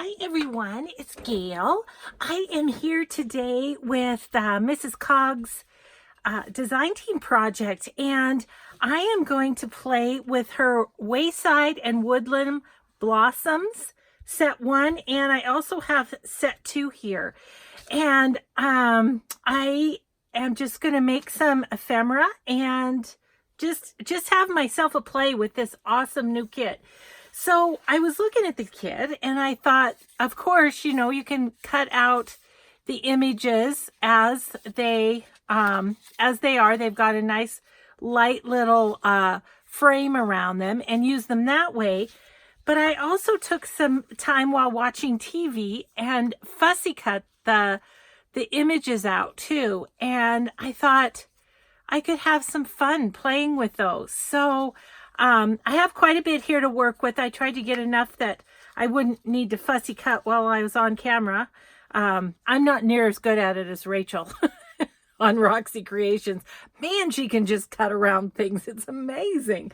Hi everyone, it's Gail. I am here today with Mrs. Cogs design team project, and I am going to play with her Wayside and Woodland Blossoms set 1, and I also have set 2 here. And I am just going to make some ephemera and just have myself a play with this awesome new kit. So I was looking at the kit and I thought, of course, you know, you can cut out the images as they are. They've got a nice light little frame around them and use them that way. But I also took some time while watching TV and fussy cut the images out too. And I thought I could have some fun playing with those. So I have quite a bit here to work with. I tried to get enough that I wouldn't need to fussy cut while I was on camera. I'm not near as good at it as Rachel on Roxy Creations. Man, she can just cut around things. It's amazing.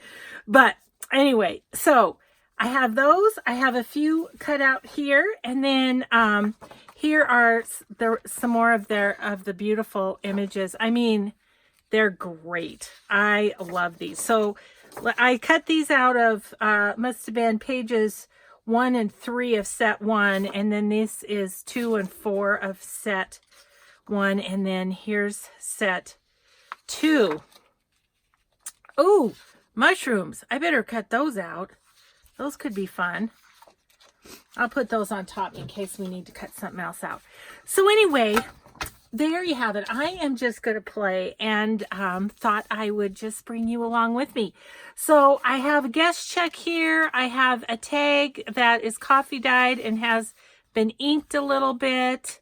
But anyway, so I have those. I have a few cut out here. And then here are some more of the beautiful images. I mean, they're great. I love these. So I cut these out of, must have been pages 1 and 3 of set 1. And then this is 2 and 4 of set 1. And then here's set 2. Oh, mushrooms. I better cut those out. Those could be fun. I'll put those on top in case we need to cut something else out. So anyway, there you have it. I am just going to play and thought I would just bring you along with me. So I have a guest check here. I have a tag that is coffee dyed and has been inked a little bit.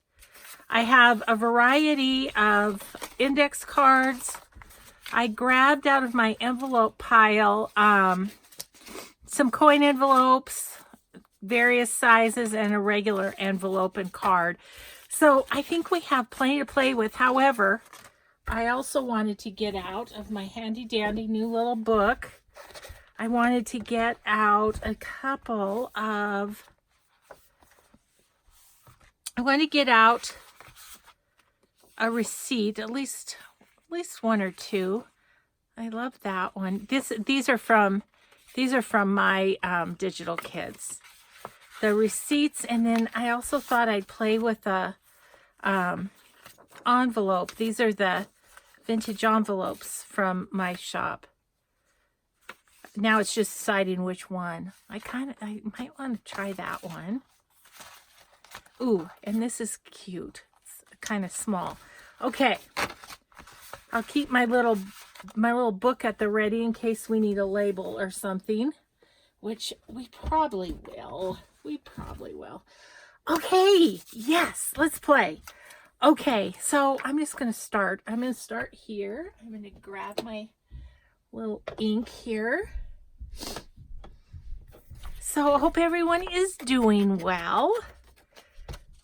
I have a variety of index cards. I grabbed out of my envelope pile some coin envelopes, various sizes, and a regular envelope and card. So I think we have plenty to play with. However, I also wanted to get out of my handy dandy new little book. I wanted to get out a couple of, I want to get out a receipt, at least one or two. I love that one. These are from my digital kids. The receipts, and then I also thought I'd play with a envelope. These are the vintage envelopes from my shop. Now it's just deciding which one. I might want to try that one. Ooh, and this is cute. It's kind of small. Okay, I'll keep my little book at the ready in case we need a label or something, which we probably will. Okay, yes, let's play. Okay, so I'm just going to start. I'm going to start here. I'm going to grab my little ink here. So I hope everyone is doing well.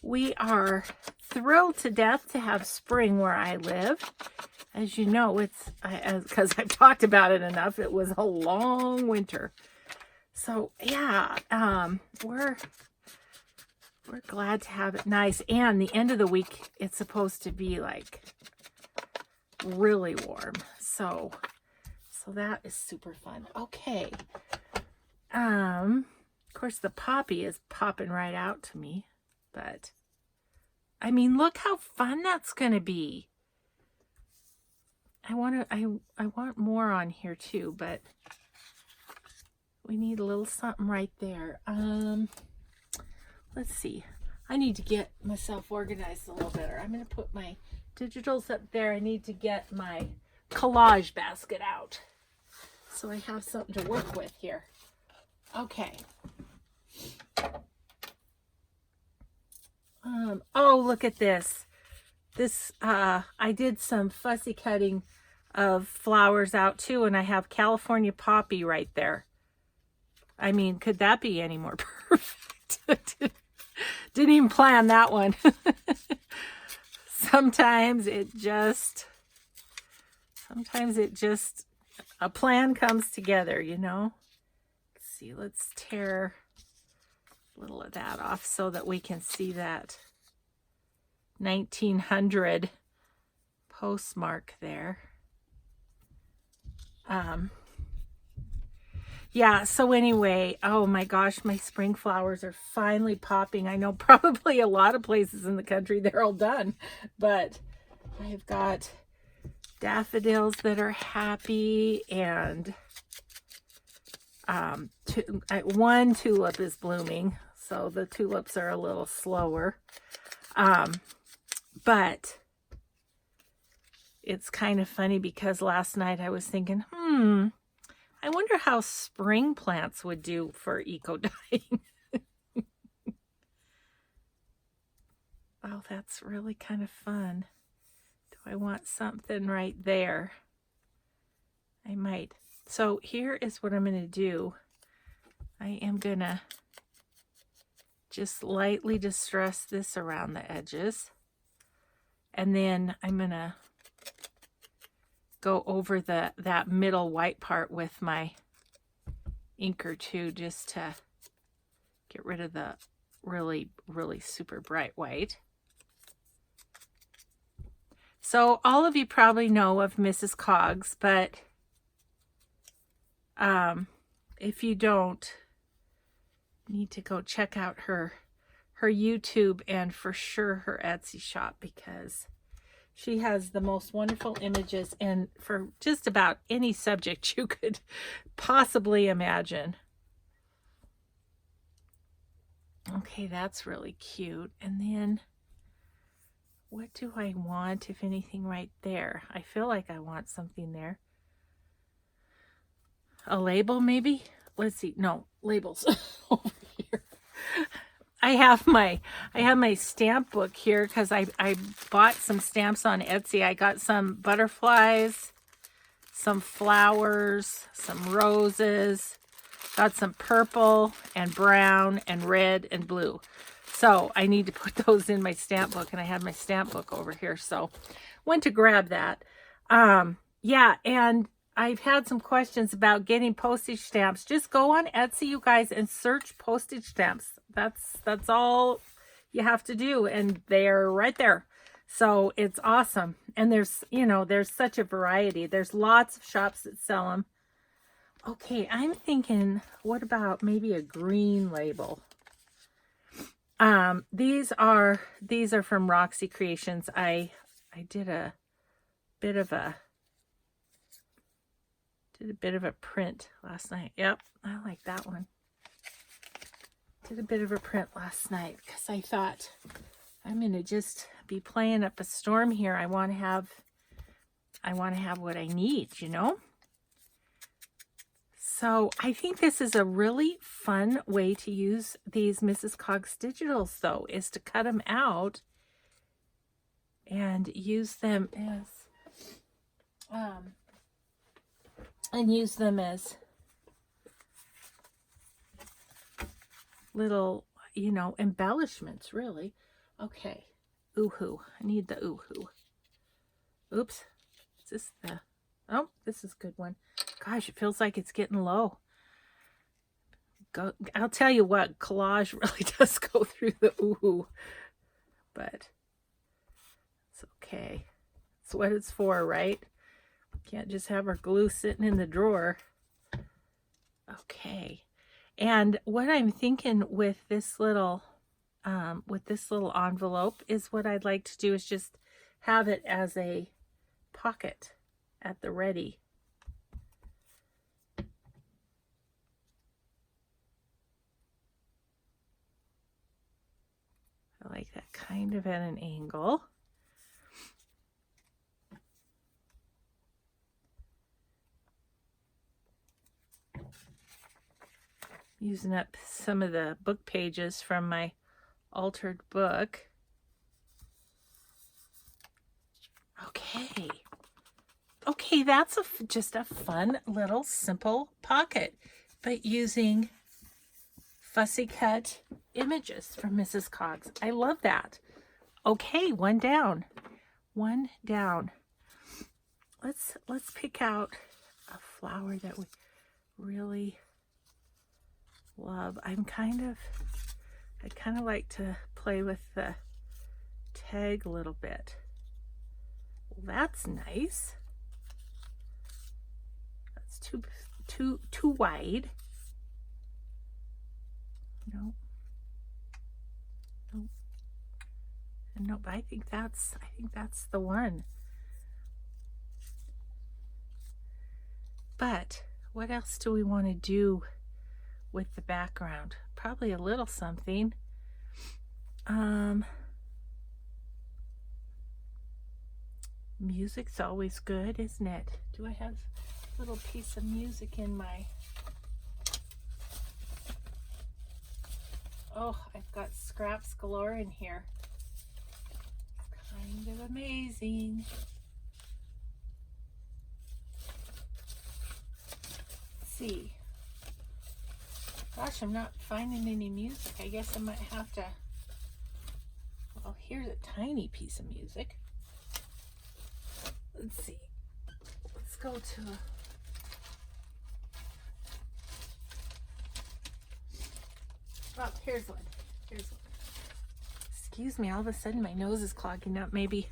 We are thrilled to death to have spring where I live. As you know, because I've talked about it enough, it was a long winter. So yeah, we're glad to have it nice. And the end of the week, it's supposed to be like really warm. So that is super fun. Okay. Of course the poppy is popping right out to me, but I mean, look how fun that's going to be. I want more on here too, but we need a little something right there. Let's see. I need to get myself organized a little better. I'm going to put my digitals up there. I need to get my collage basket out so I have something to work with here. Okay. Oh, look at this. I did some fussy cutting of flowers out too, and I have California poppy right there. I mean, could that be any more perfect? Didn't even plan that one. Sometimes it just, a plan comes together, you know? Let's see, let's tear a little of that off so that we can see that 1900 postmark there. Yeah, so anyway, oh my gosh, my spring flowers are finally popping. I know probably a lot of places in the country they're all done, but I've got daffodils that are happy, and one tulip is blooming, so the tulips are a little slower. But it's kind of funny because last night I was thinking, I wonder how spring plants would do for eco-dyeing. Oh, that's really kind of fun. Do I want something right there? I might. So here is what I'm going to do. I am going to just lightly distress this around the edges. And then I'm going to go over that middle white part with my inker too, just to get rid of the really, really super bright white. So all of you probably know of Mrs. Cogs, but if you don't, need to go check out her YouTube and for sure her Etsy shop, because she has the most wonderful images and for just about any subject you could possibly imagine. Okay, that's really cute. And then what do I want, if anything, right there? I feel like I want something there. A label, maybe? Let's see. No, labels over here. I have my stamp book here because I bought some stamps on Etsy. I got some butterflies, some flowers, some roses, got some purple and brown and red and blue. So I need to put those in my stamp book, and I have my stamp book over here. So went to grab that. Yeah, and I've had some questions about getting postage stamps. Just go on Etsy, you guys, and search postage stamps. That's all you have to do, and they're right there. So it's awesome. And there's such a variety. There's lots of shops that sell them. Okay, I'm thinking, what about maybe a green label? These are from Roxy Creations. I did a bit of a print last night. Yep, I like that one. Did a bit of a print last night because I thought I'm gonna just be playing up a storm here. I want to have what I need, you know. So I think this is a really fun way to use these Mrs. Cogs digitals, though, is to cut them out and use them as little, embellishments, really. Okay. Ooh-hoo. I need the ooh-hoo. Oops. Is this the... Oh, this is a good one. Gosh, it feels like it's getting low. I'll tell you what, collage really does go through the ooh-hoo. But it's okay. It's what it's for, right? Can't just have our glue sitting in the drawer. Okay. And what I'm thinking with this little envelope is what I'd like to do is just have it as a pocket at the ready. I like that kind of at an angle. Using up some of the book pages from my altered book. Okay, that's just a fun little simple pocket, but using fussy cut images from Mrs. Cogs. I love that. Okay, one down. Let's pick out a flower that we really love. I'm kind of I kind of like to play with the tag a little bit. Well, that's nice. That's too wide. Nope. Nope. Nope. I think that's the one. But what else do we want to do with the background? Probably a little something. Music's always good, isn't it? Do I have a little piece of music in my... Oh, I've got scraps galore in here. Kind of amazing. Let's see. Gosh, I'm not finding any music. I guess I might have to... Well, here's a tiny piece of music. Let's see. Let's go to... Oh, here's one. Here's one. Excuse me, all of a sudden my nose is clogging up, maybe.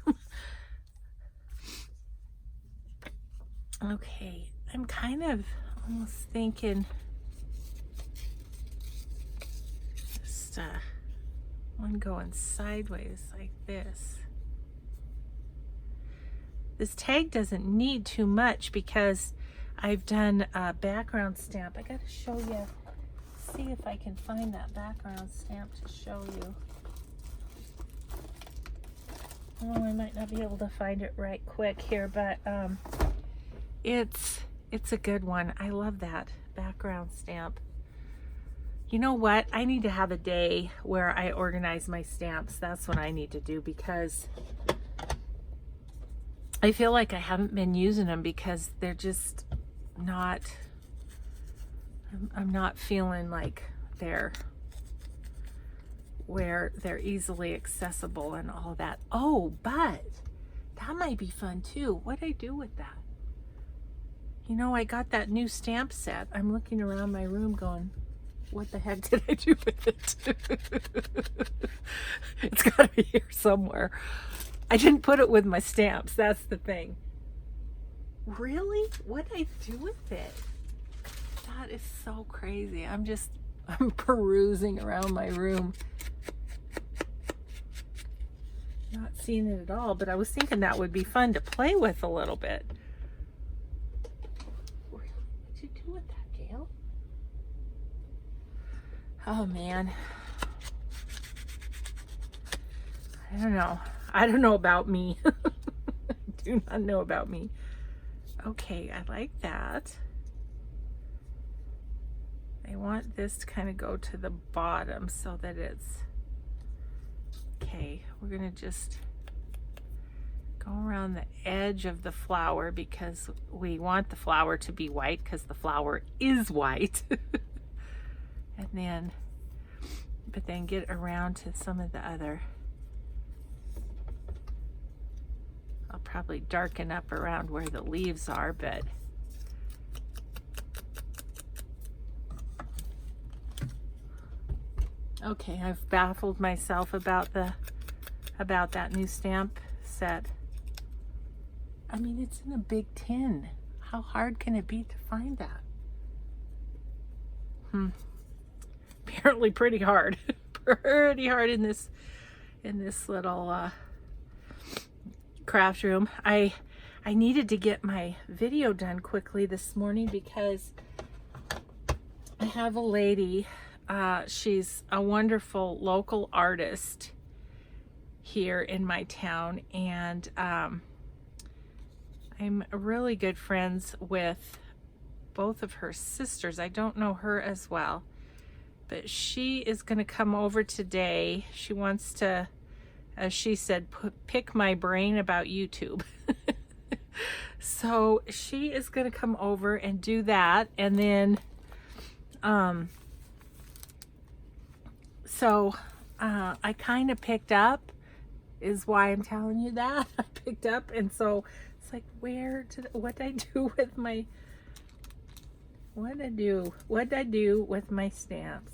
Okay, I'm kind of almost thinking just one going sideways like this. This tag doesn't need too much because I've done a background stamp. I gotta show you, see if I can find that background stamp to show you. Oh, I might not be able to find it right quick here, but it's a good one. I love that background stamp. You know what? I need to have a day where I organize my stamps. That's what I need to do, because I feel like I haven't been using them because they're just not, I'm not feeling like they're where they're easily accessible and all that. Oh, but that might be fun too. What'd I do with that? You know, I got that new stamp set. I'm looking around my room going, what the heck did I do with it? It's gotta be here somewhere. I didn't put it with my stamps. That's the thing. Really? What did I do with it? That is so crazy. I'm perusing around my room. Not seeing it at all, but I was thinking that would be fun to play with a little bit. What'd you do with that, Gail? Oh man. I don't know. I don't know about me. I do not know about me. Okay, I like that. I want this to kind of go to the bottom so that it's... Okay, we're gonna just go around the edge of the flower because we want the flower to be white because the flower is white. And then, but then get around to some of the other. I'll probably darken up around where the leaves are, but okay, I've baffled myself about that new stamp set. I mean, it's in a big tin. How hard can it be to find that? Apparently pretty hard. Pretty hard in this little craft room. I needed to get my video done quickly this morning because I have a lady, she's a wonderful local artist here in my town, and I'm really good friends with both of her sisters. I don't know her as well, but she is going to come over today. She wants to, as she said, pick my brain about YouTube. So she is going to come over and do that, and then I kind of picked up, is why I'm telling you that. I picked up, and so it's like, what I do with my, what I do with my stamps?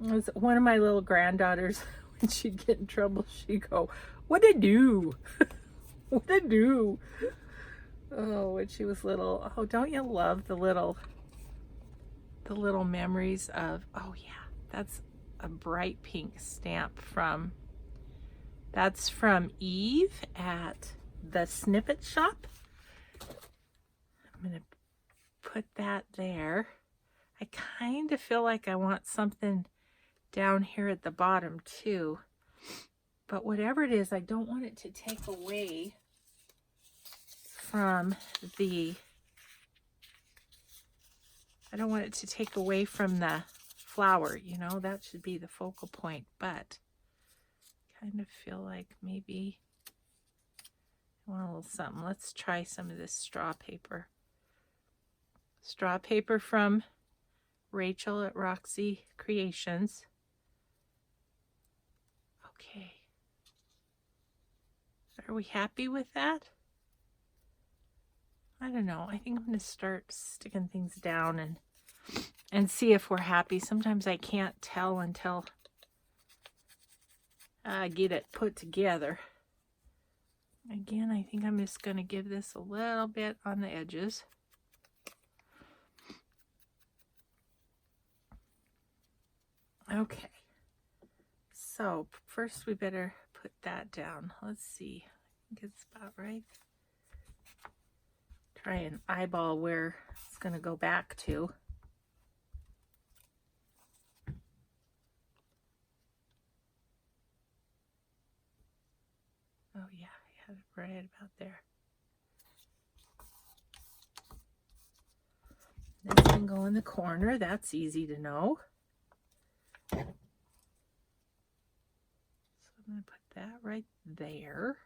It was one of my little granddaughters. When she'd get in trouble, she'd go, "What'd I do? What'd I do?" Oh, when she was little. Oh, don't you love the little memories of, oh yeah, that's a bright pink stamp that's from Eve at the Snippet Shop. I'm gonna put that there. I kind of feel like I want something down here at the bottom too, but whatever it is, I don't want it to take away from the flower, you know. That should be the focal point, but kind of feel like maybe I want a little something. Let's try some of this straw paper. Straw paper from Rachel at Roxy Creations. Okay. Are we happy with that? I don't know. I think I'm going to start sticking things down and see if we're happy. Sometimes I can't tell until I get it put together. Again, I think I'm just going to give this a little bit on the edges. Okay. So first we better put that down. Let's see. I think it's about right. Try and eyeball where it's going to go back to. Oh yeah, I had it right about there. This can go in the corner. That's easy to know. So I'm going to put that right there.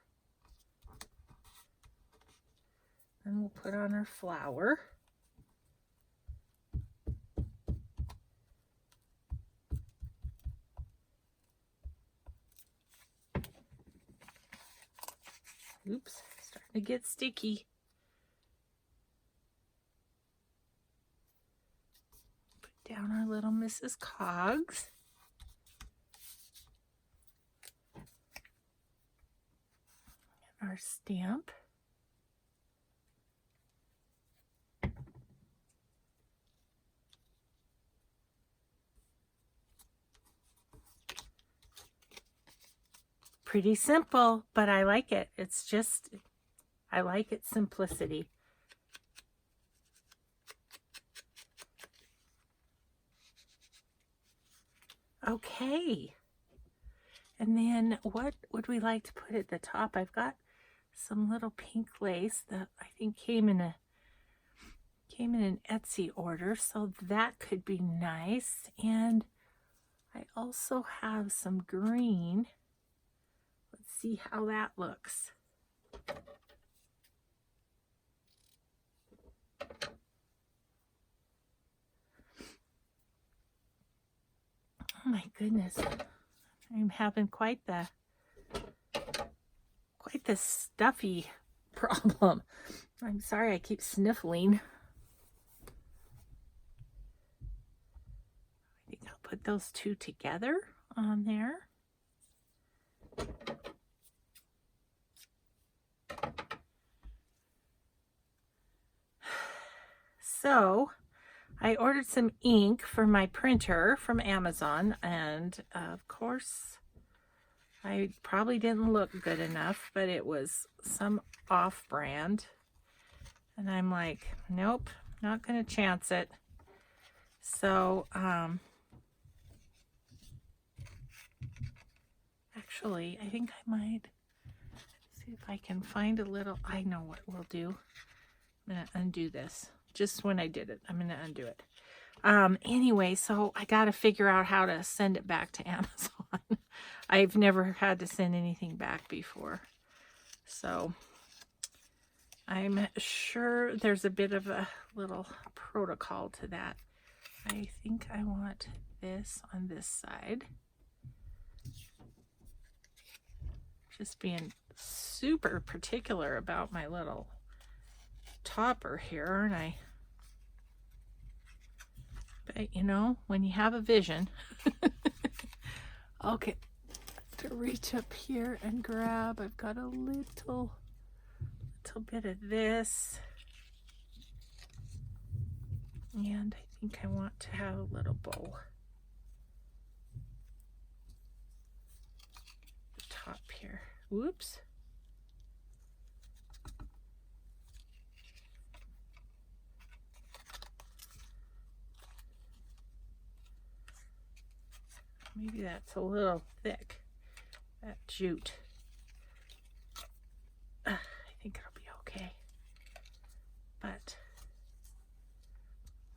And we'll put on our flower. Oops, starting to get sticky. Put down our little Mrs. Cogs. And our stamp. Pretty simple, but I like it. It's just, I like its simplicity. Okay. And then what would we like to put at the top? I've got some little pink lace that I think came in an Etsy order, so that could be nice. And I also have some green. Let's see how that looks. Oh my goodness. I'm having quite the stuffy problem. I'm sorry, I keep sniffling. I think I'll put those two together on there. So I ordered some ink for my printer from Amazon, and of course I probably didn't look good enough, but it was some off-brand, and I'm like, nope, not gonna chance it. So actually I think I might see if I can find a little, I know what we'll do. I'm gonna undo this. Just when I did it, I'm gonna undo it. Anyway, so I gotta figure out how to send it back to Amazon. I've never had to send anything back before, so I'm sure there's a bit of a little protocol to that. I think I want this on this side. Just being super particular about my little topper here, aren't I? But you know, when you have a vision, Okay, to reach up here and grab. I've got a little bit of this. And I think I want to have a little bow. The top here. Whoops. Maybe that's a little thick, that jute. I think it'll be okay. But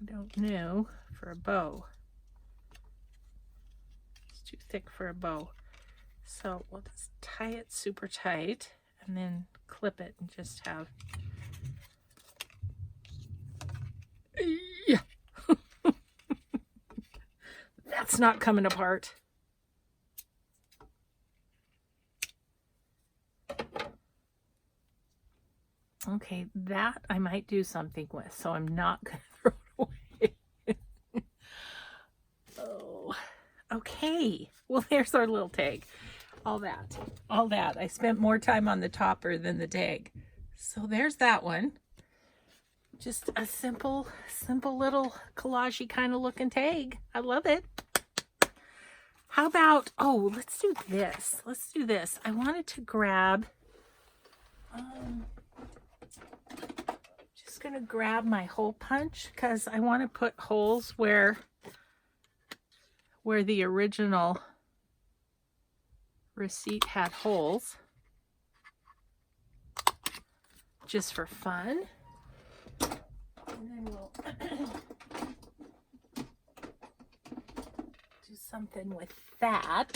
I don't know for a bow. It's too thick for a bow. So we'll just tie it super tight and then clip it and just have... Yeah. That's not coming apart. Okay, that I might do something with, so I'm not going to throw it away. Oh, okay. Well, there's our little tag. All that. I spent more time on the topper than the tag. So there's that one. Just a simple little collage-y kind of looking tag. I love it. How about, oh, let's do this. Let's do this. I wanted to grab, just going to grab my hole punch because I want to put holes where the original receipt had holes, just for fun. And then we'll do something with that.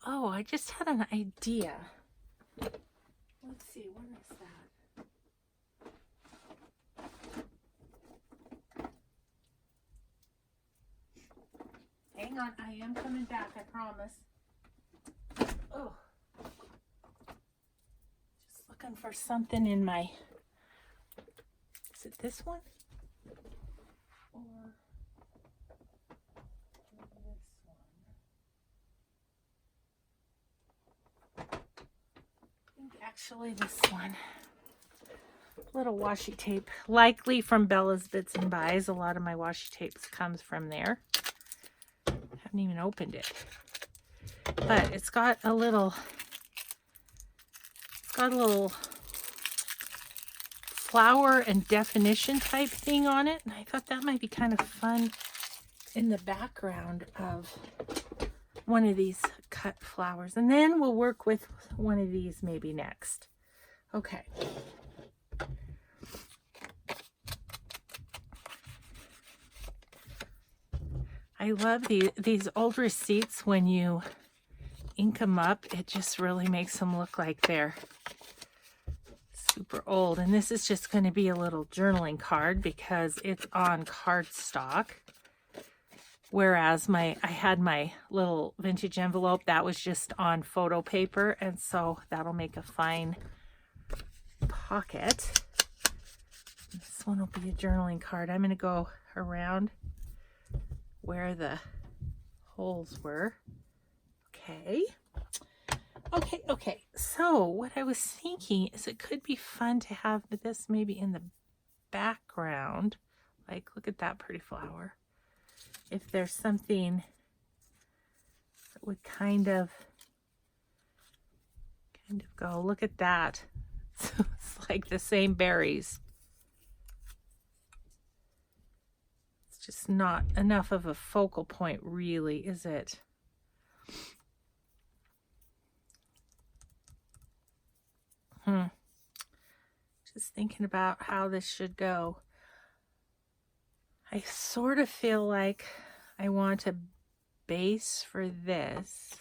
Oh, I just had an idea. Let's see, what is that? Hang on, I am coming back, I promise. Oh, just looking for something in my... Is it this one? Or this one? I think actually this one. Little washi tape, likely from Bella's Bits and Buys. A lot of my washi tapes comes from there. Haven't even opened it. But it's got a little flower and definition type thing on it, and I thought that might be kind of fun in the background of one of these cut flowers. And then we'll work with one of these maybe next. Okay. I love these old receipts. When you ink them up, it just really makes them look like they're super old. And this is just going to be a little journaling card because it's on cardstock, whereas I had my little vintage envelope that was just on photo paper, and so that'll make a fine pocket. This one will be a journaling card. I'm going to go around where the holes were. Okay. So what I was thinking is it could be fun to have this maybe in the background. Like, look at that pretty flower. If there's something that would kind of go, look at that. It's like the same berries. It's just not enough of a focal point, really, is it? Just thinking about how this should go. I sort of feel like I want a base for this.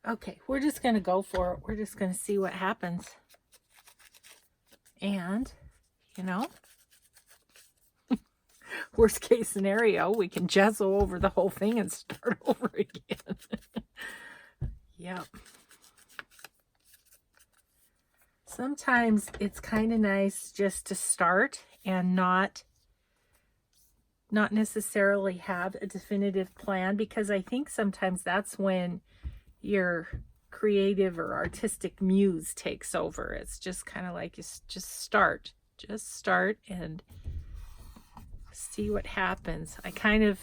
Okay, we're just going to go for it. We're just going to see what happens. And, you know, Worst case scenario, we can gesso over the whole thing and start over again. Yep. Sometimes it's kind of nice just to start and not necessarily have a definitive plan, because I think sometimes that's when your creative or artistic muse takes over. It's just kind of like, just start and see what happens. I kind of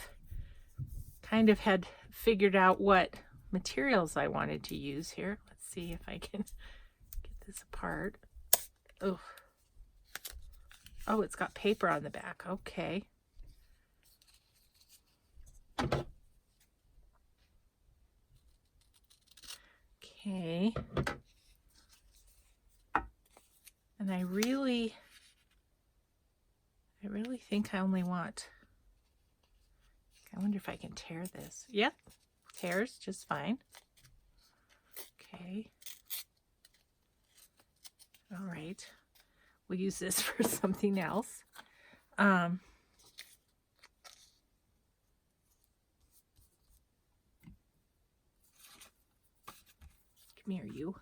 had figured out what materials I wanted to use here. Let's see if I can get this apart. Oh, it's got paper on the back. Okay. Okay. And I really think I only want, I wonder if I can tear this. Yep, tears just fine. Okay. All right. We'll use this for something else. Come here, you.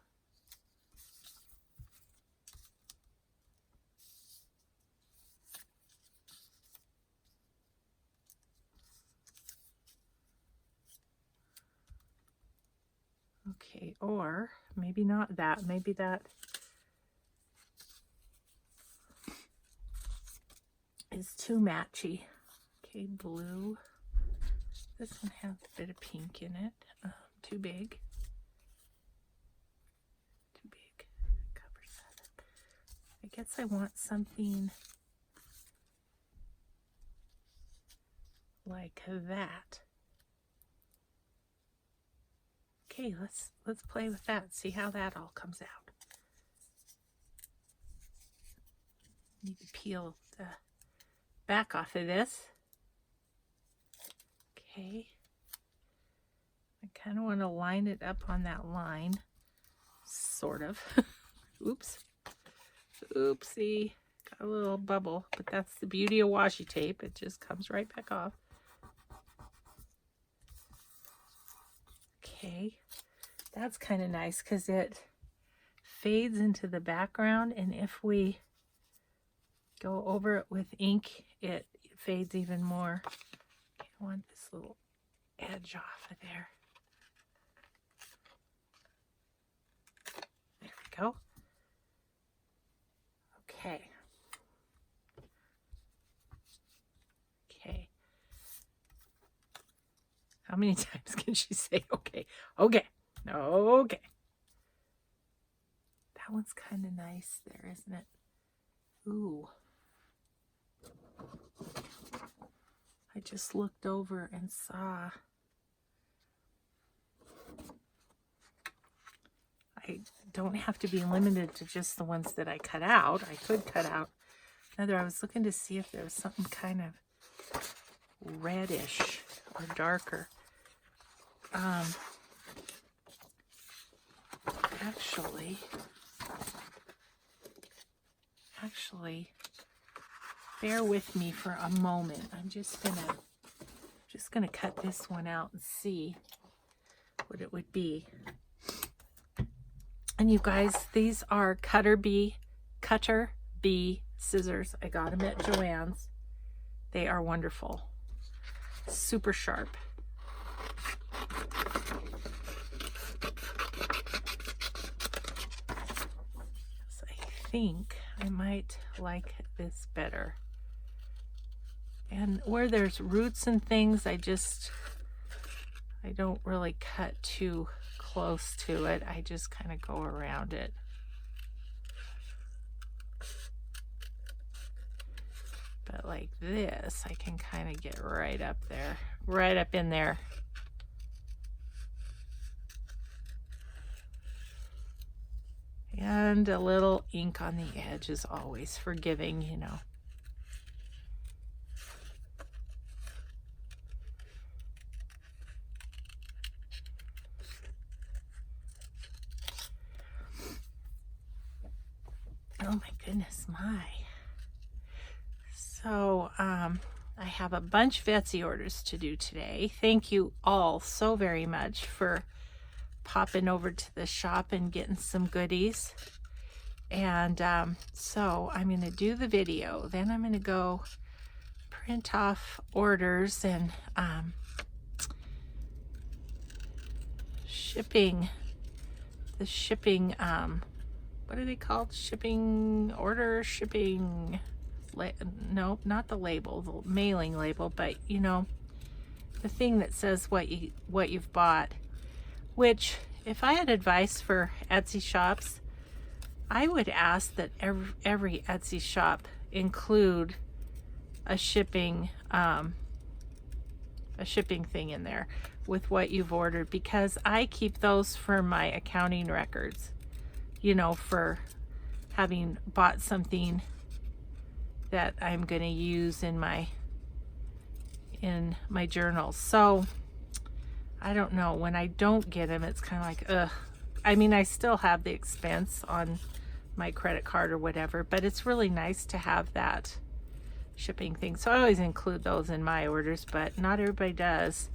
Okay, or maybe not that. Maybe that is too matchy. Okay, blue. This one has a bit of pink in it. Too big. Too big. Covers that up. I guess I want something like that. Okay, let's play with that. See how that all comes out. Need to peel the back off of this. Okay. I kind of want to line it up on that line. Sort of. Oops. Oopsie. Got a little bubble, but that's the beauty of washi tape. It just comes right back off. Okay. That's kind of nice because it fades into the background, and if we go over it with ink, it fades even more. I want this little edge off of there. There we go. Okay. Okay. How many times can she say okay? Okay. Okay. That one's kind of nice there, isn't it? Ooh. I just looked over and saw. I don't have to be limited to just the ones that I cut out. I could cut out another. I was looking to see if there was something kind of reddish or darker. Actually, bear with me for a moment. I'm just gonna cut this one out and see what it would be. And you guys, these are Cutter Bee scissors. I got them at Joann's. They are wonderful. Super sharp. So I think I might like this better. And where there's roots and things, I don't really cut too close to it. I just kind of go around it. But like this, I can kind of get right up there, right up in there. And a little ink on the edge is always forgiving, you know. Oh my goodness, my. So, I I have a bunch of Etsy orders to do today. Thank you all so very much for popping over to the shop and getting some goodies. And so I'm going to do the video. Then I'm going to go print off orders and shipping. The shipping, what are they called? Shipping order, shipping, no, not the label, the mailing label, but you know, the thing that says what you've bought. Which, if I had advice for Etsy shops, I would ask that every Etsy shop include a shipping thing in there with what you've ordered, because I keep those for my accounting records, you know, for having bought something that I'm going to use in my journals. So I don't know, when I don't get them, it's kind of like, ugh. I mean, I still have the expense on my credit card or whatever, but it's really nice to have that shipping thing. So I always include those in my orders, but not everybody does.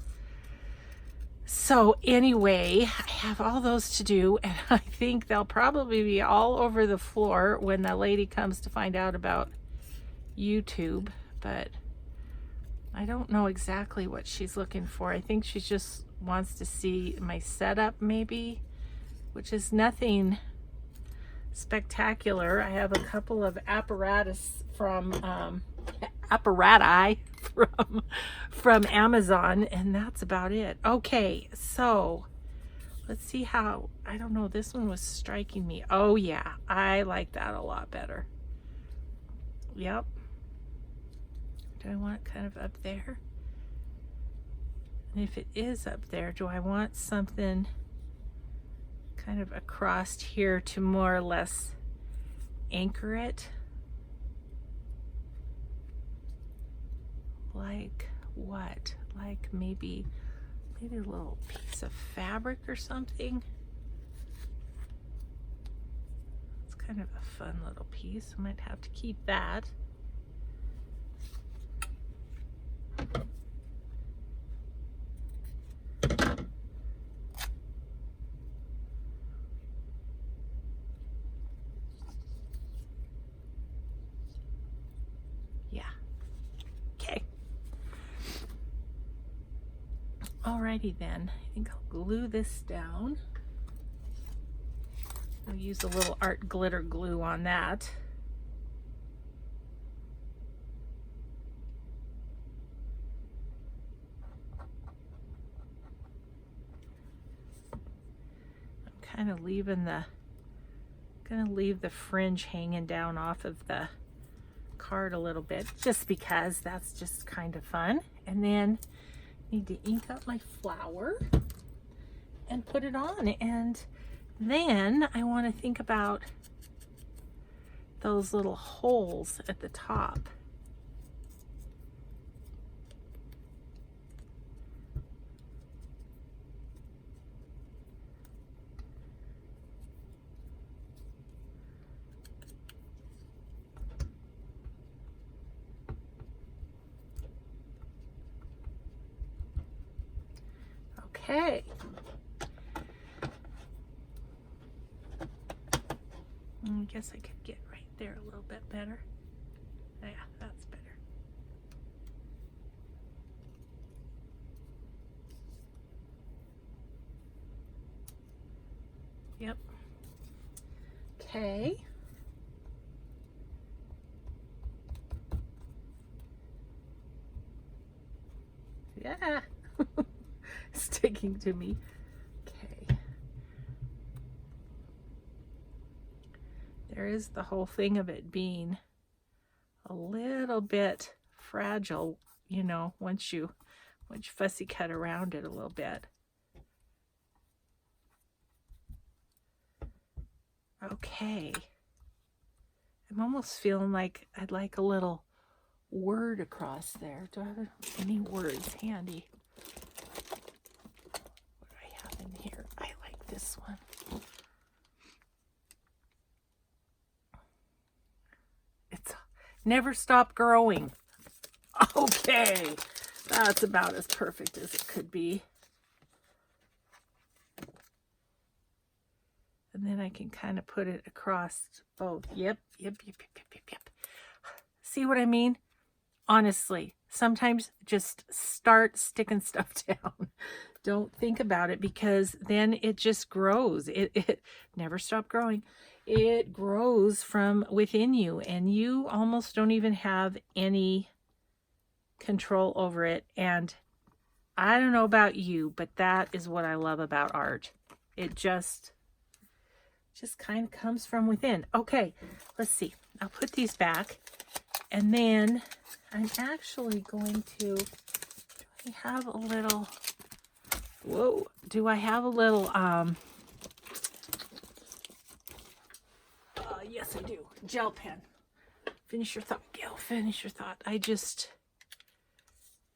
So anyway, I have all those to do, and I think they'll probably be all over the floor when the lady comes to find out about YouTube, but I don't know exactly what she's looking for. I think she just wants to see my setup maybe, which is nothing spectacular. I have a couple of apparati from Amazon, and that's about it. Okay, so let's see how, I don't know, this one was striking me. Oh yeah, I like that a lot better. Yep. Do I want it kind of up there? And if it is up there, do I want something kind of across here to more or less anchor it? Like what? Like maybe a little piece of fabric or something? It's kind of a fun little piece. I might have to keep that. Yeah. Okay. Alrighty then. I think I'll glue this down. I'll use a little art glitter glue on that. Kind of gonna leave the fringe hanging down off of the card a little bit, just because that's just kind of fun. And then need to ink up my flower and put it on. And then I want to think about those little holes at the top. Okay. I guess I could get right there a little bit better. Yeah, that's better. Yep. Okay. Yeah. Sticking to me. Okay. There is the whole thing of it being a little bit fragile, you know, once you fussy cut around it a little bit. Okay. I'm almost feeling like I'd like a little word across there. Do I have any words handy? What do I have in here? I like this one. It's never stop growing. Okay, that's about as perfect as it could be. And then I can kind of put it across both. Yep. See what I mean? Honestly, sometimes just start sticking stuff down. Don't think about it, because then it just grows. It never stop growing. It grows from within you, and you almost don't even have any control over it. And I don't know about you, but that is what I love about art. It just kind of comes from within. Okay, let's see. I'll put these back, and then I'm actually going to, do I have a little, whoa, do I have a little, yes I do, gel pen. Finish your thought, Gail, finish your thought.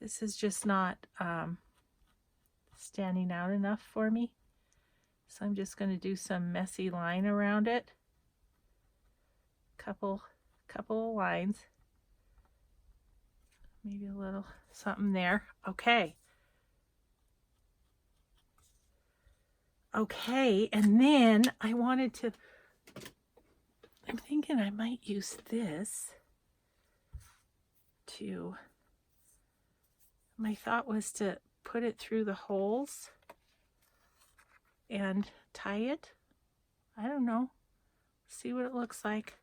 This is just not standing out enough for me. So I'm just going to do some messy line around it. Couple of lines. Maybe a little something there. Okay. Okay, and then I wanted to, I'm thinking I might use this to, my thought was to put it through the holes and tie it. I don't know. See what it looks like.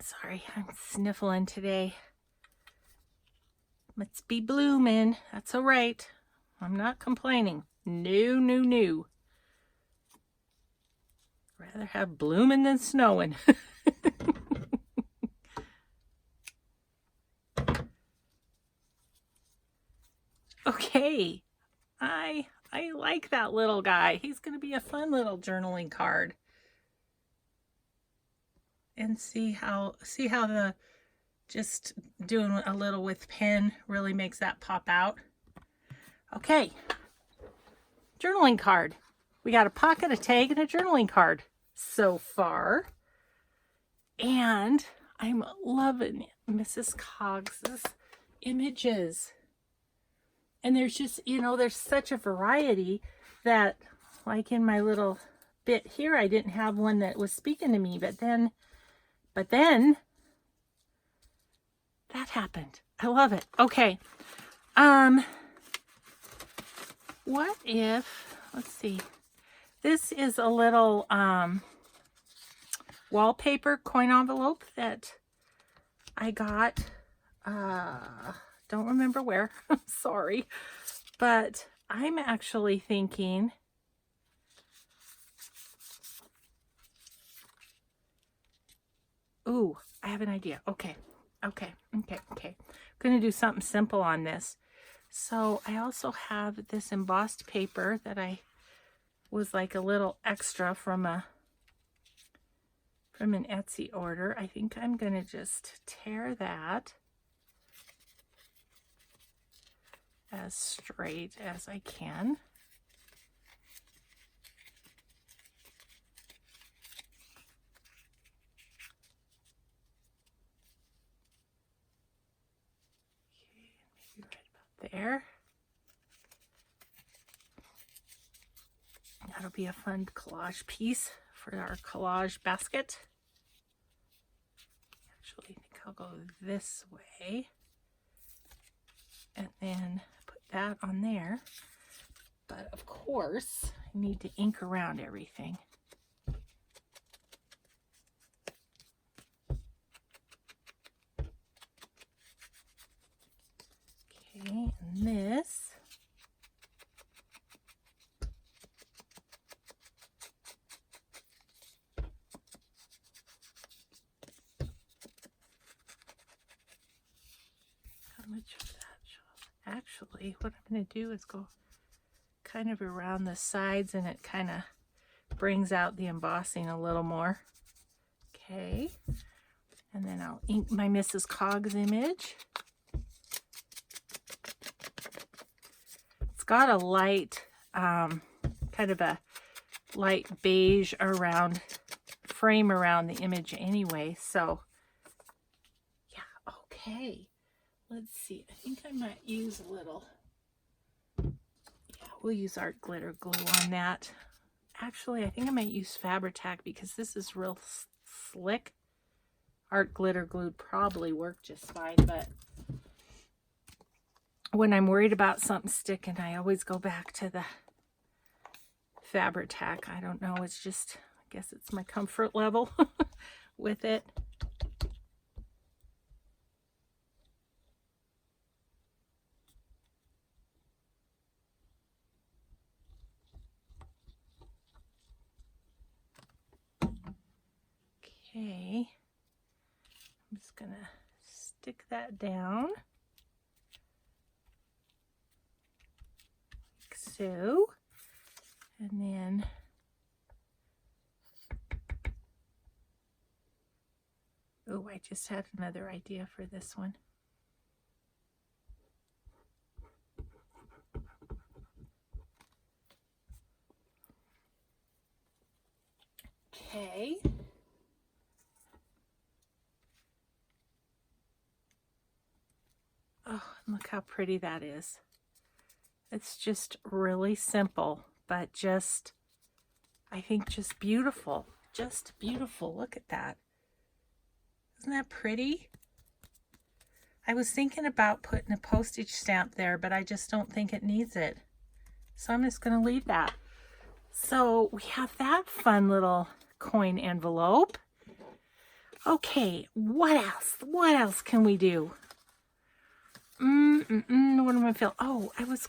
Sorry, I'm sniffling today. Must be blooming. That's all right. I'm not complaining. No. Rather have blooming than snowing. Okay, I like that little guy. He's going to be a fun little journaling card. And see how the just doing a little with pen really makes that pop out. Okay, journaling card. We got a pocket, a tag, and a journaling card so far. And I'm loving Mrs. Cogs's images. And there's just, there's such a variety that, like in my little bit here, I didn't have one that was speaking to me, but then that happened. I love it. Okay. What if, let's see, this is a little wallpaper coin envelope that I got, don't remember where, I'm sorry, but I'm actually thinking, ooh, I have an idea. Okay. I'm going to do something simple on this. So I also have this embossed paper that I was like a little extra from an Etsy order. I think I'm going to just tear that as straight as I can. There. That'll be a fun collage piece for our collage basket. Actually, I think I'll go this way and then put that on there. But of course, I need to ink around everything. Okay, and this. How much of that shows? Actually, what I'm going to do is go kind of around the sides, and it kind of brings out the embossing a little more. Okay, and then I'll ink my Mrs. Cogs image. It's got a light, kind of a light beige around frame around the image anyway. So yeah, okay. Let's see. I think I might use a little. Yeah, we'll use art glitter glue on that. Actually, I think I might use Fabri-Tac because this is real slick. Art glitter glue probably work just fine, but when I'm worried about something sticking, I always go back to the Fabri-Tac. I don't know, it's just, I guess it's my comfort level with it. Okay, I'm just gonna stick that down like so, and then oh, I just had another idea for this one. Okay. Oh, look how pretty that is. It's just really simple, but just, I think just beautiful. Just beautiful. Look at that. Isn't that pretty? I was thinking about putting a postage stamp there, but I just don't think it needs it. So I'm just going to leave that. So we have that fun little coin envelope. Okay, what else? What else can we do? What am I feeling? Oh, I was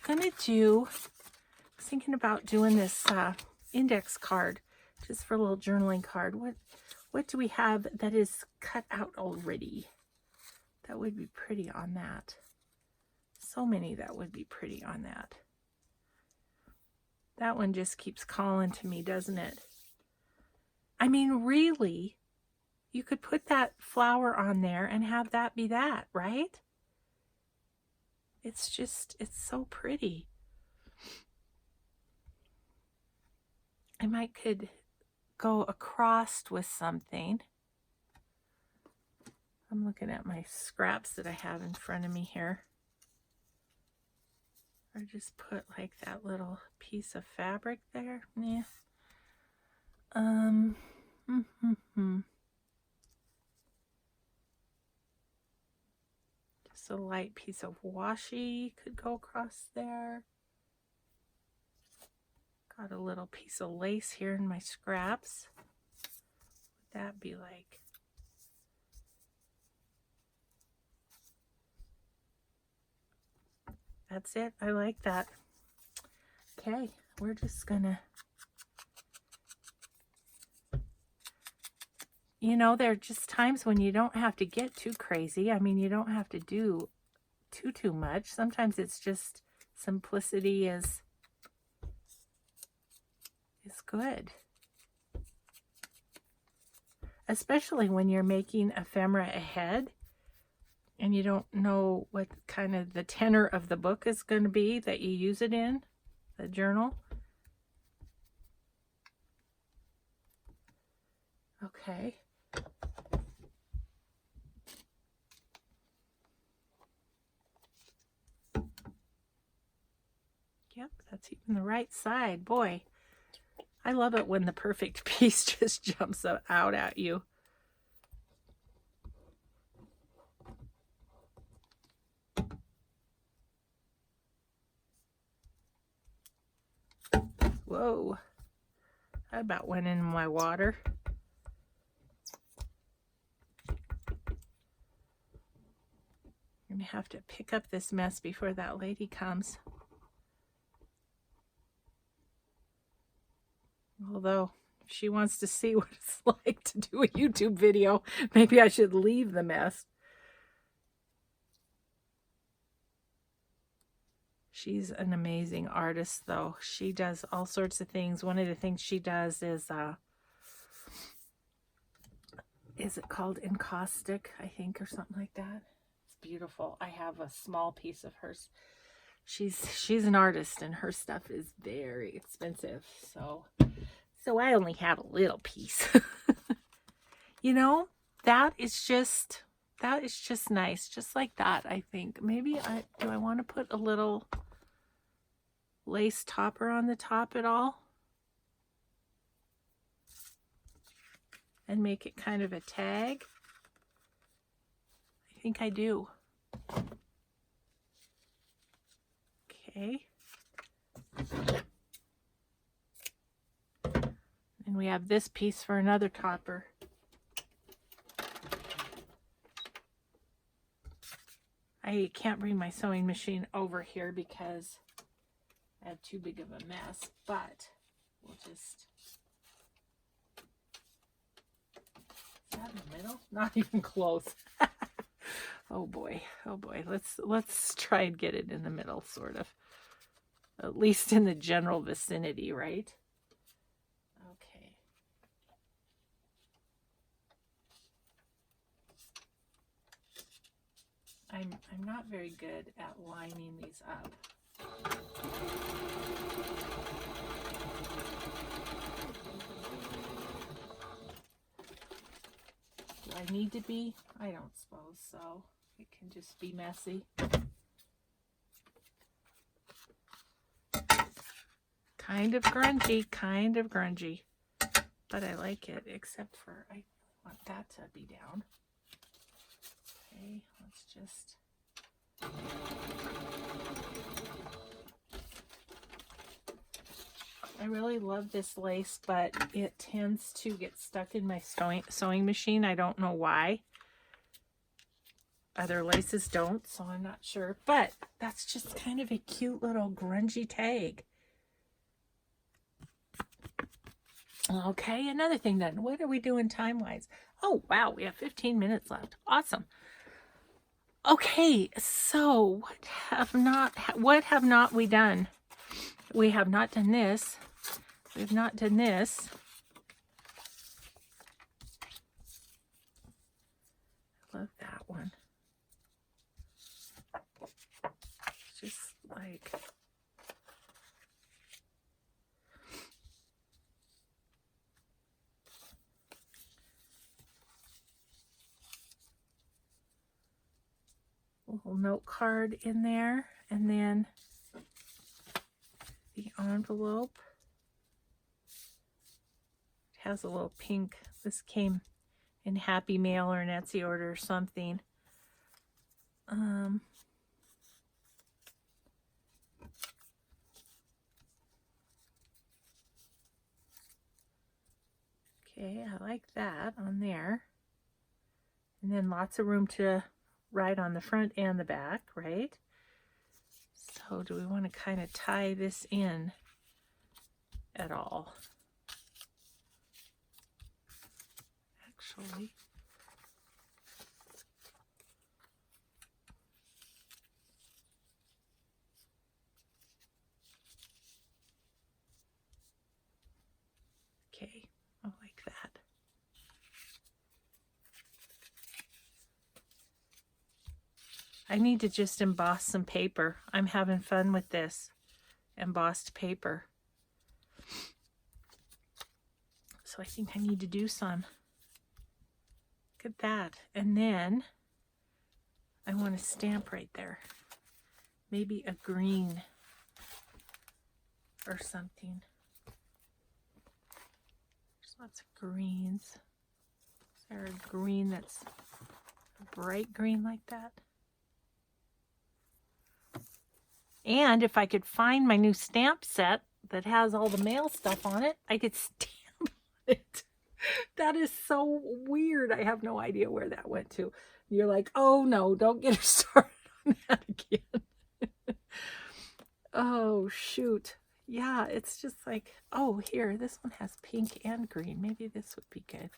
thinking about doing this index card, just for a little journaling card. What do we have that is cut out already? That would be pretty on that. So many that would be pretty on that. That one just keeps calling to me, doesn't it? I mean, really, you could put that flower on there and have that be that, right? It's just, it's so pretty. I might could go across with something. I'm looking at my scraps that I have in front of me here. Or just put like that little piece of fabric there. Yeah. Just a light piece of washi could go across there. Got a little piece of lace here in my scraps. What would that be like? That's it. I like that. Okay, we're just gonna, you know, there are just times when you don't have to get too crazy. I mean, you don't have to do too much. Sometimes it's just simplicity is good. Especially when you're making ephemera ahead and you don't know what kind of the tenor of the book is going to be that you use it in, the journal. Okay. Yep, that's even the right side. Boy, I love it when the perfect piece just jumps out at you. Whoa, that about went in my water. I'm gonna have to pick up this mess before that lady comes. Although, if she wants to see what it's like to do a YouTube video, maybe I should leave the mess. She's an amazing artist, though. She does all sorts of things. One of the things she does is it called encaustic, I think, or something like that? It's beautiful. I have a small piece of hers. She's an artist, and her stuff is very expensive. So I only have a little piece. You know, that is just nice. Just like that, I think. Maybe do I want to put a little lace topper on the top at all? And make it kind of a tag? I think I do. Okay. And we have this piece for another topper. I can't bring my sewing machine over here because I have too big of a mess, but we'll just... Is that in the middle? Not even close. Oh boy, oh boy. Let's try and get it in the middle, sort of. At least in the general vicinity, right? Okay. I'm not very good at lining these up. Do I need to be? I don't suppose so. It can just be messy. Kind of grungy, but I like it, except for I want that to be down. Okay, let's just... I really love this lace, but it tends to get stuck in my sewing machine. I don't know why. Other laces don't, so I'm not sure. But that's just kind of a cute little grungy tag. Okay, another thing then. What are we doing time-wise? Oh, wow, we have 15 minutes left. Awesome. Okay, so what have not we done? We have not done this. We've not done this. I love that one. It's just like... little note card in there, and then the envelope. It has a little pink. This came in Happy Mail or an Etsy order or something. Okay, I like that on there. And then lots of room to write on the front and the back, right? So do we want to kind of tie this in at all? Actually, okay, I like that. I need to just emboss some paper. I'm having fun with this embossed paper. So I think I need to do some. Look at that. And then I want to stamp right there. Maybe a green or something. There's lots of greens. Is there a green that's a bright green like that? And if I could find my new stamp set that has all the mail stuff on it, I could stamp it. That is so weird. I have no idea where that went to. You're like, oh no, don't get her started on that again. Oh, shoot. Yeah, it's just like, oh, here, this one has pink and green. Maybe this would be good.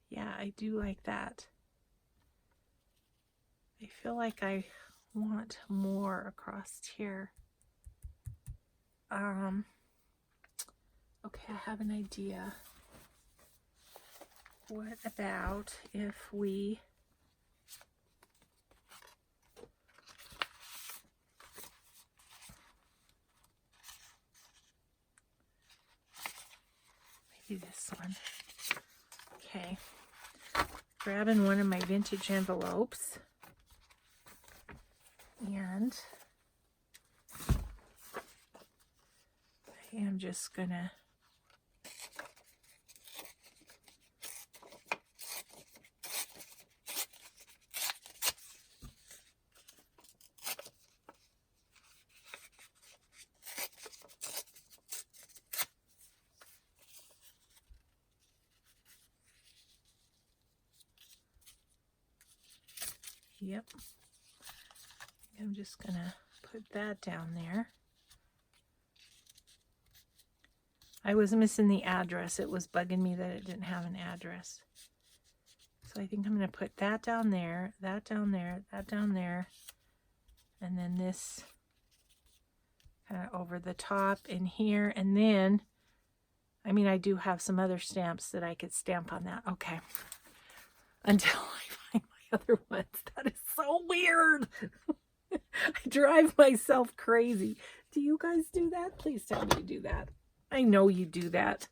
Yeah, I do like that. I feel like I want more across here. Okay, I have an idea. What about if we Maybe this one. Okay. Grabbing one of my vintage envelopes. And I am just gonna yep. I'm just gonna put that down there. I was missing the address. It was bugging me that it didn't have an address. So I think I'm gonna put that down there, that down there, that down there, and then this kind of over the top in here. And then, I mean, I do have some other stamps that I could stamp on that. Okay. Until I find my other ones. That is so weird. I drive myself crazy. Do you guys do that? Please tell me you do that. I know you do that.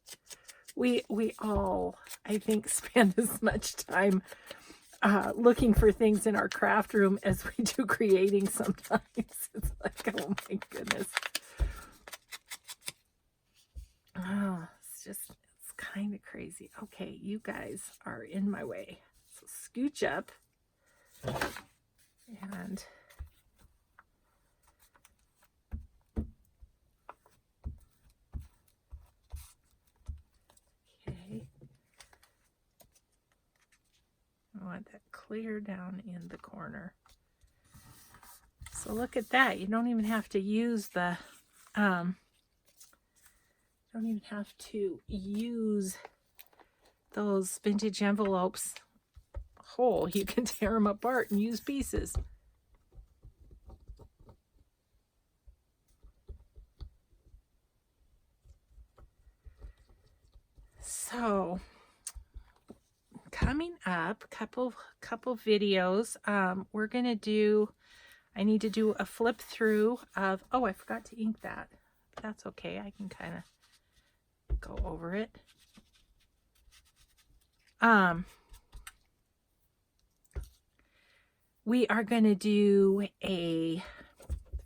We all, I think, spend as much time looking for things in our craft room as we do creating sometimes. It's like, oh my goodness. Oh, it's kind of crazy. Okay, you guys are in my way. So scooch up. And okay. I want that clear down in the corner. So look at that. You don't even have to use the those vintage envelopes whole. You can tear them apart and use pieces. So coming up, couple videos. We're gonna do, I need to do a flip through of, oh, I forgot to ink that. That's okay. I can kind of go over it. We are going to do a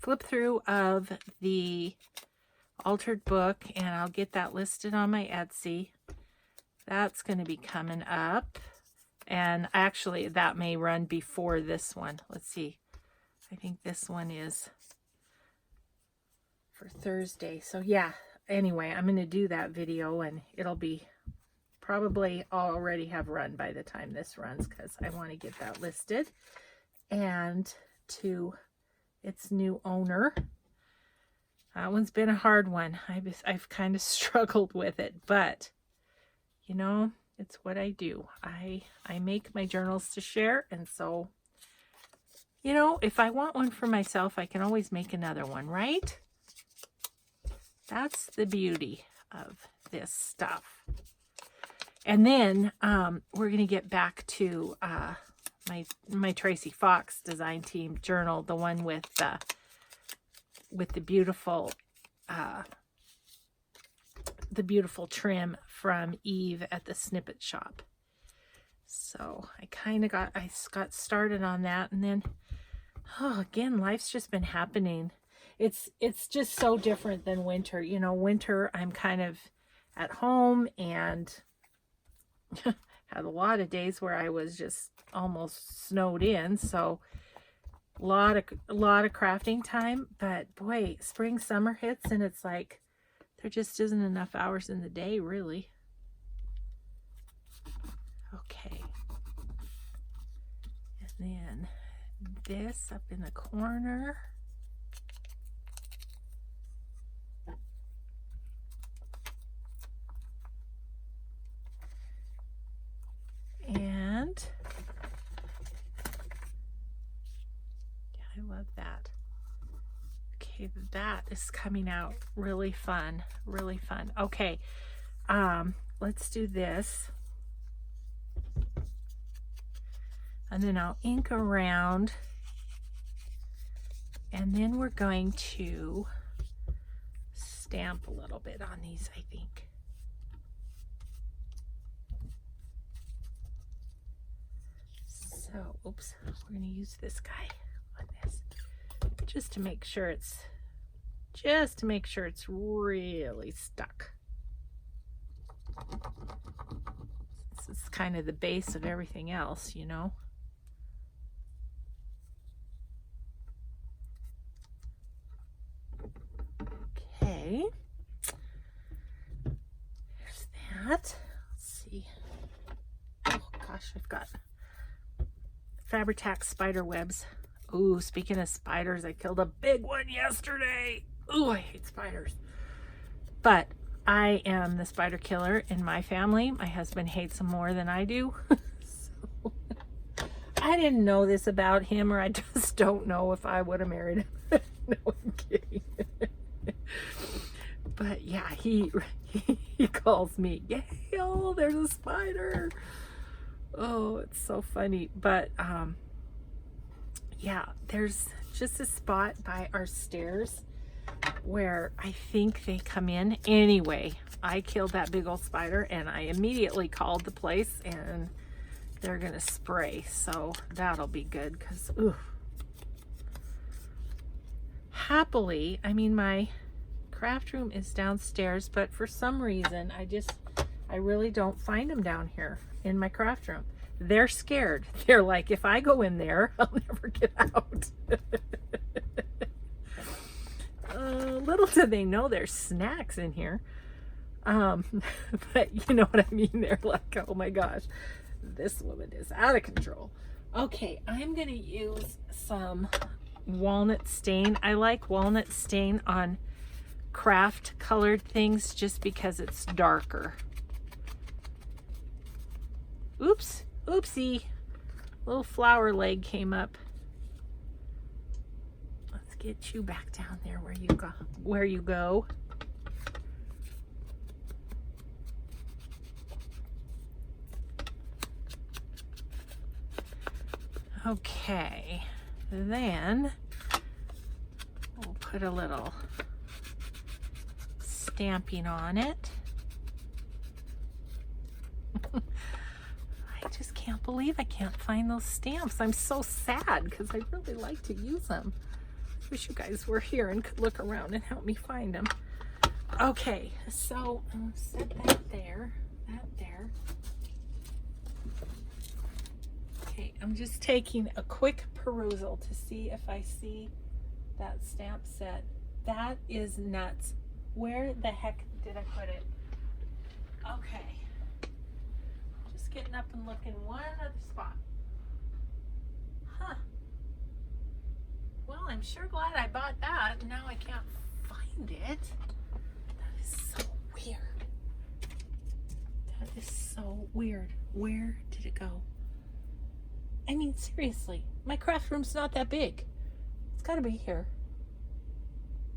flip through of the altered book, and I'll get that listed on my Etsy. That's going to be coming up, and actually that may run before this one. Let's see. I think this one is for Thursday. So yeah, anyway, I'm going to do that video, and it'll be probably already have run by the time this runs, because I want to get that listed and to its new owner. That one's been a hard one. I've kind of struggled with it, but you know, it's what I do. I make my journals to share, and so, you know, if I want one for myself, I can always make another one, right? That's the beauty of this stuff. And then we're going to get back to my Tracy Fox design team journal, the one with the beautiful trim from Eve at the Snippet Shop. So I got started on that, and then again, life's just been happening. It's just so different than winter. You know, winter I'm kind of at home, and had a lot of days where I was just almost snowed in, so a lot of crafting time. But boy, spring, summer hits, and it's like there just isn't enough hours in the day, really. Okay, and then this up in the corner. And yeah, I love that. Okay, that is coming out really fun, really fun. Okay, let's do this, and then I'll ink around, and then we're going to stamp a little bit on these, I think. So, oops, we're going to use this guy on this just to make sure it's really stuck. This is kind of the base of everything else, you know. Okay. There's that. Let's see. Oh gosh, I've got Fabri-Tac spider webs. Ooh, speaking of spiders, I killed a big one yesterday. Ooh, I hate spiders. But I am the spider killer in my family. My husband hates them more than I do. So, I didn't know this about him, or I just don't know if I would have married him. No, I'm kidding. But yeah, he calls me, Gail, there's a spider. Oh, it's so funny. But yeah, there's just a spot by our stairs where I think they come in. Anyway, I killed that big old spider and I immediately called the place and they're gonna spray, so that'll be good, because happily, I mean, my craft room is downstairs, but for some reason I really don't find them down here in my craft room. They're scared. They're like, if I go in there, I'll never get out. Little do they know there's snacks in here. But you know what I mean? They're like, oh my gosh, this woman is out of control. Okay, I'm gonna use some walnut stain. I like walnut stain on craft colored things just because it's darker. Oops, oopsie, little flower leg came up. Let's get you back down there where you go. Okay, then we'll put a little stamping on it. I just can't believe I can't find those stamps. I'm so sad because I really like to use them. Wish you guys were here and could look around and help me find them. Okay, so I'll set that there, that there. Okay, I'm just taking a quick perusal to see if I see that stamp set. That is nuts. Where the heck did I put it? Okay. Just getting up and looking one other spot. Huh. Well, I'm sure glad I bought that. Now I can't find it. That is so weird. That is so weird. Where did it go? I mean, seriously, my craft room's not that big. It's got to be here.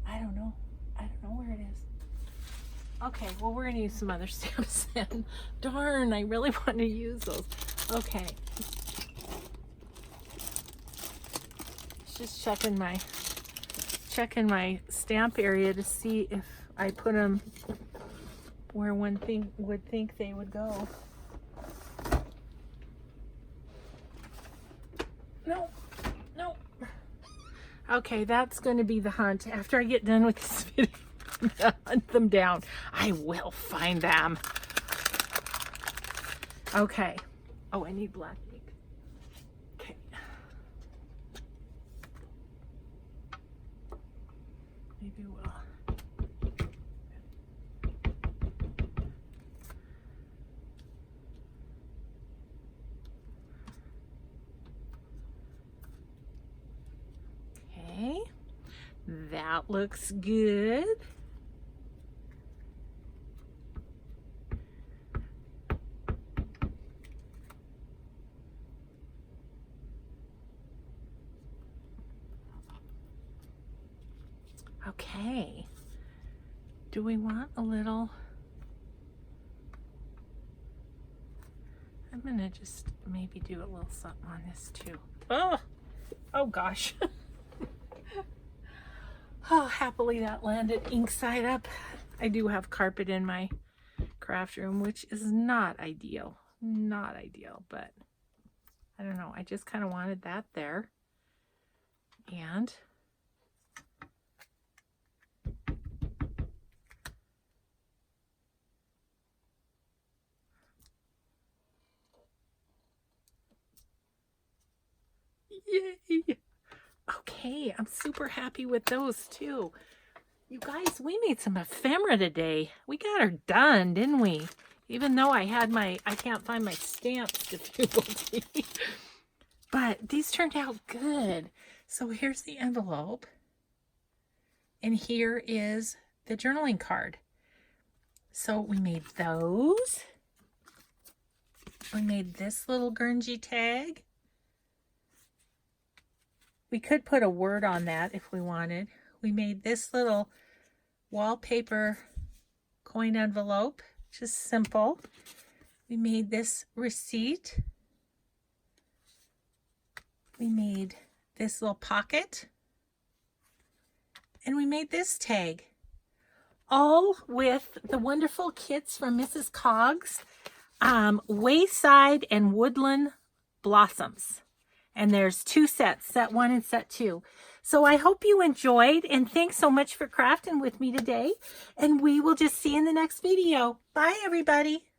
I don't know. I don't know where it is. Okay, well, we're going to use some other stamps then. Darn, I really want to use those. Okay. Just checking my stamp area to see if I put them where one would think they would go. No. Okay, that's going to be the hunt. After I get done with this video, I'm gonna hunt them down. I will find them. Okay. Oh, I need black ink. Okay. Maybe we'll. That looks good. Okay. Do we want a little? I'm gonna just maybe do a little something on this too. Oh gosh. Oh, happily that landed ink side up. I do have carpet in my craft room, which is not ideal. Not ideal, but I don't know. I just kind of wanted that there. And yay! Okay, I'm super happy with those too. You guys, we made some ephemera today. We got her done, didn't we? Even though I can't find my stamps difficulty. But these turned out good. So here's the envelope. And here is the journaling card. So we made those. We made this little Guernsey tag. We could put a word on that if we wanted. We made this little wallpaper coin envelope, just simple. We made this receipt. We made this little pocket. And we made this tag. All with the wonderful kits from Mrs. Cogs, Wayside and Woodland Blossoms. And there's 2 sets, set 1 and set 2. So I hope you enjoyed, and thanks so much for crafting with me today. And we will just see you in the next video. Bye, everybody.